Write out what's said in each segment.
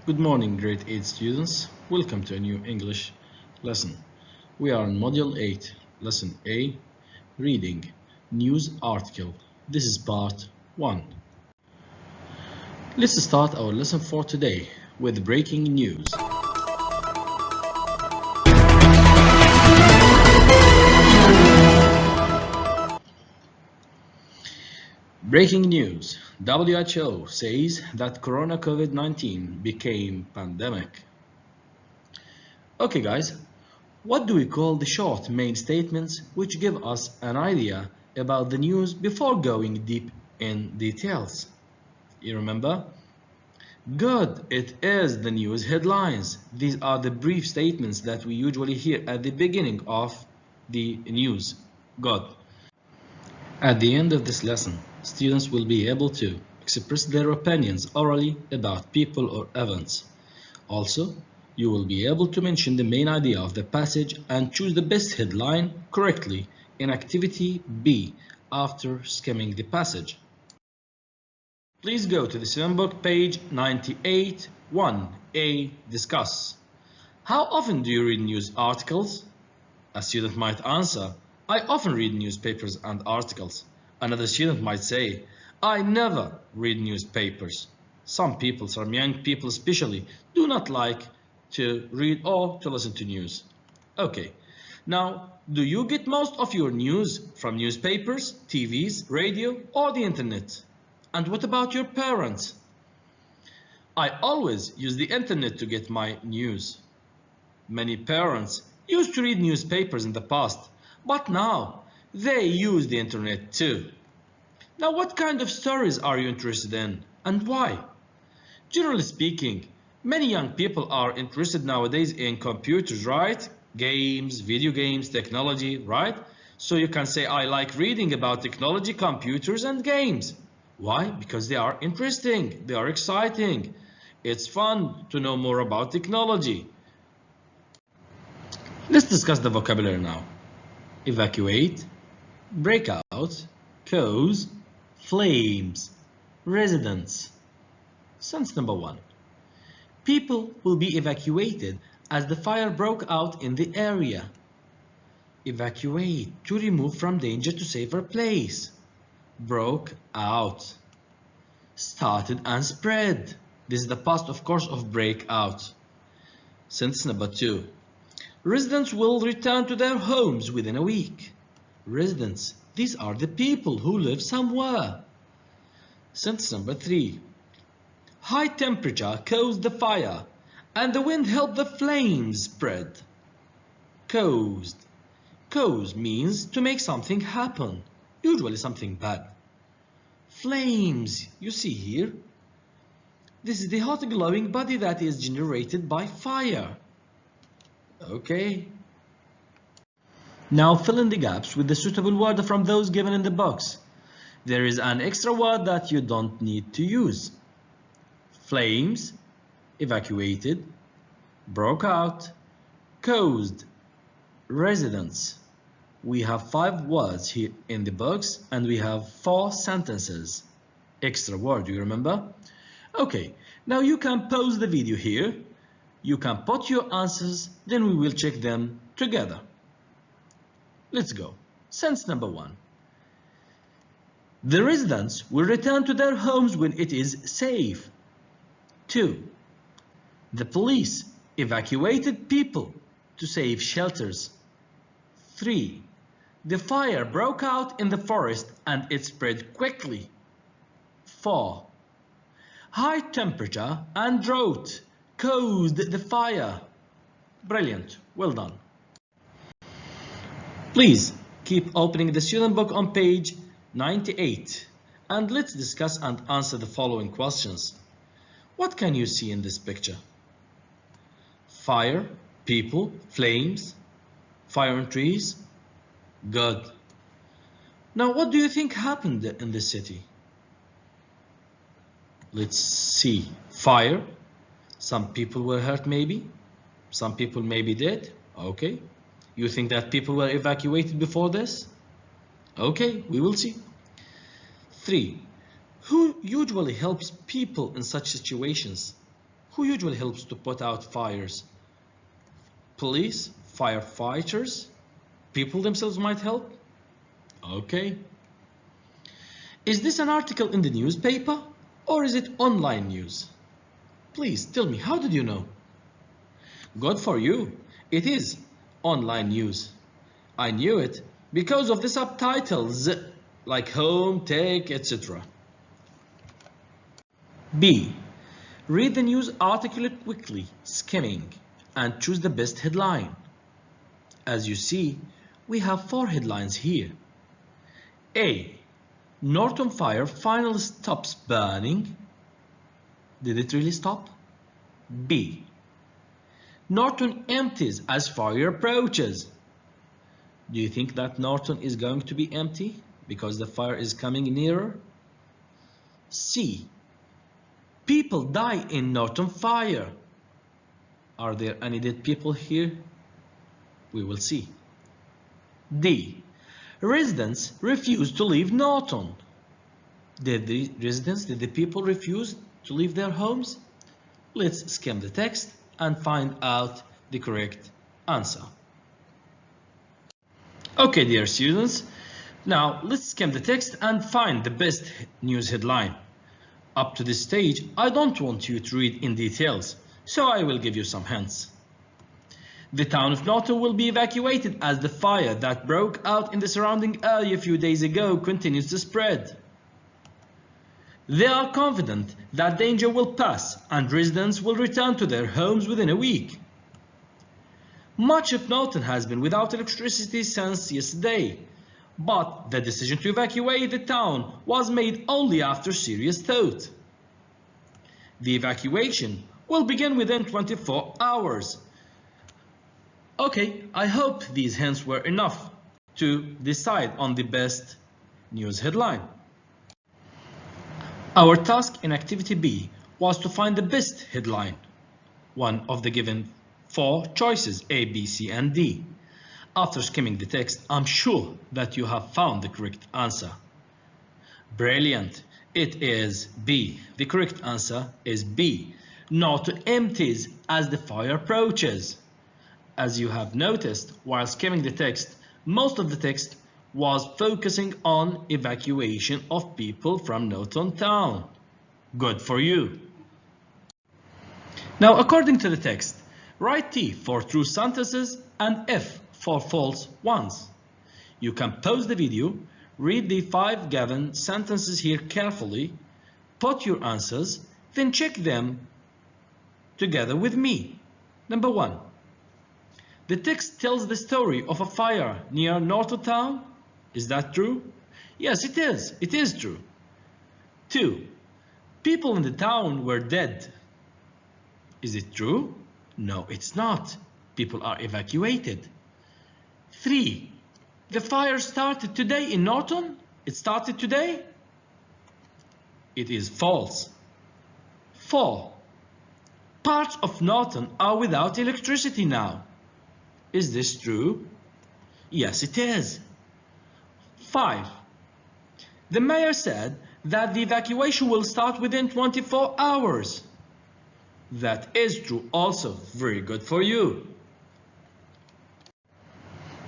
Good morning, grade 8 students. Welcome to a new English lesson. We are on Module 8, Lesson A, Reading, News Article. This is Part 1. Let's start our lesson for today with breaking news. Breaking news. WHO says that Corona COVID-19 became pandemic. Okay guys, what do we call the short main statements which give us an idea about the news before going deep in details? You remember? Good, it is the news headlines. These are the brief statements that we usually hear at the beginning of the news. Good. At the end of this lesson, students will be able to express their opinions orally about people or events. Also, you will be able to mention the main idea of the passage and choose the best headline correctly in activity B after skimming the passage. Please go to the Swim book page 98, 1A, discuss. How often do you read news articles? A student might answer, I often read newspapers and articles. Another student might say, I never read newspapers. Some people, some young people especially, do not like to read or to listen to news. Okay, now, do you get most of your news from newspapers, TVs, radio, or the internet? And what about your parents? I always use the internet to get my news. Many parents used to read newspapers in the past, but now they use the internet too. Now, what kind of stories are you interested in and why? Generally speaking, many young people are interested nowadays in computers, right? Games, video games, technology, right? So you can say, I like reading about technology, computers, and games. Why? Because they are interesting, they are exciting. It's fun to know more about technology. Let's discuss the vocabulary now. Evacuate, break out, cause, flames, residents. Sentence number 1. People will be evacuated as the fire broke out in the area. Evacuate, to remove from danger to safer place. Broke out. Started and spread. This is the past, of course, of break out. Sentence number 2. Residents will return to their homes within a week. Residents, these are the people who live somewhere. Sentence number 3. High temperature caused the fire, and the wind helped the flames spread. Caused. Cause means to make something happen, usually something bad. Flames, you see here. This is the hot glowing body that is generated by fire. Okay. Now fill in the gaps with the suitable word from those given in the box. There is an extra word that you don't need to use. Flames, evacuated, broke out, caused, residents. We have 5 words here in the box and we have 4 sentences. Extra word, you remember? Okay, now you can pause the video here. You can put your answers, then we will check them together. Let's go. Sentence number 1. The residents will return to their homes when it is safe. 2. The police evacuated people to save shelters. 3. The fire broke out in the forest and it spread quickly. 4. High temperature and drought caused the fire. Brilliant. Well done. Please keep opening the student book on page 98 and let's discuss and answer the following questions. What can you see in this picture? Fire, people, flames, fire and trees. Good. Now what do you think happened in the city? Let's see. Fire. Some people were hurt maybe. Some people maybe dead. Okay. You think that people were evacuated before this? Okay, we will see. 3. Who usually helps people in such situations? Who usually helps to put out fires? Police, firefighters, people themselves might help? Okay. Is this an article in the newspaper or is it online news? Please tell me, how did you know? Good for you. It is online news. I knew it because of the subtitles like home, take, etc. B. Read the news article quickly, skimming, and choose the best headline. As you see, we have 4 headlines here. A. Norton fire finally stops burning. Did it really stop? B. Norton empties as fire approaches. Do you think that Norton is going to be empty because the fire is coming nearer? C. People die in Norton fire. Are there any dead people here? We will see. D. Residents refuse to leave Norton. Did the people refuse to leave their homes? Let's skim the text and find out the correct answer. Okay, dear students, now let's skim the text and find the best news headline. Up to this stage, I don't want you to read in details, so I will give you some hints. The town of Norton will be evacuated as the fire that broke out in the surrounding area a few days ago continues to spread. They are confident that danger will pass and residents will return to their homes within a week. Much of Norton has been without electricity since yesterday, but the decision to evacuate the town was made only after serious thought. The evacuation will begin within 24 hours. Okay, I hope these hints were enough to decide on the best news headline. Our task in activity B was to find the best headline, one of the given 4 choices A, B, C, and D. After skimming the text, I'm sure that you have found the correct answer. Brilliant! It is B. The correct answer is B. Norton empties as the fire approaches. As you have noticed, while skimming the text, most of the text was focusing on evacuation of people from Norton town. Good for you. Now, according to the text, write T for true sentences and F for false ones. You can pause the video, read the 5 given sentences here carefully, put your answers, then check them together with me. Number 1. The text tells the story of a fire near Norton town. Is that true? Yes, it is. It is true. 2. People in the town were dead. Is it true? No, it's not. People are evacuated. 3. The fire started today in Norton? It started today? It is false. 4. Parts of Norton are without electricity now. Is this true? Yes, it is. 5. The mayor said that the evacuation will start within 24 hours. That is true also. Very good for you.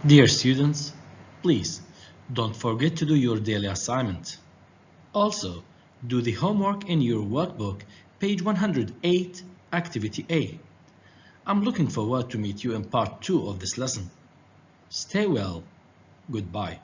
Dear students, please don't forget to do your daily assignment. Also, do the homework in your workbook, page 108, activity A. I'm looking forward to meet you in part 2 of this lesson. Stay well. Goodbye.